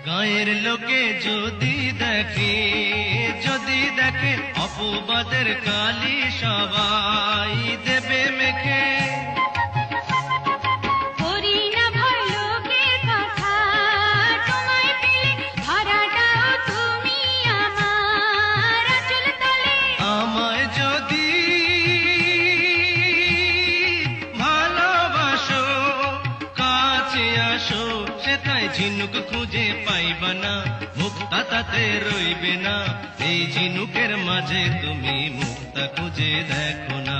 গায়ের লোকে যদি দেখে অপবাদের কালি সবাই দেবে মেখে। আমায় যদি ভালোবাসো কাছে আসো, সেটাই ঝিনুক খুঁজে পাইবা না, মুক্তা তাতে রইবে না। এই ঝিনুকের মাঝে তুমি মুক্তা খুঁজে দেখো না।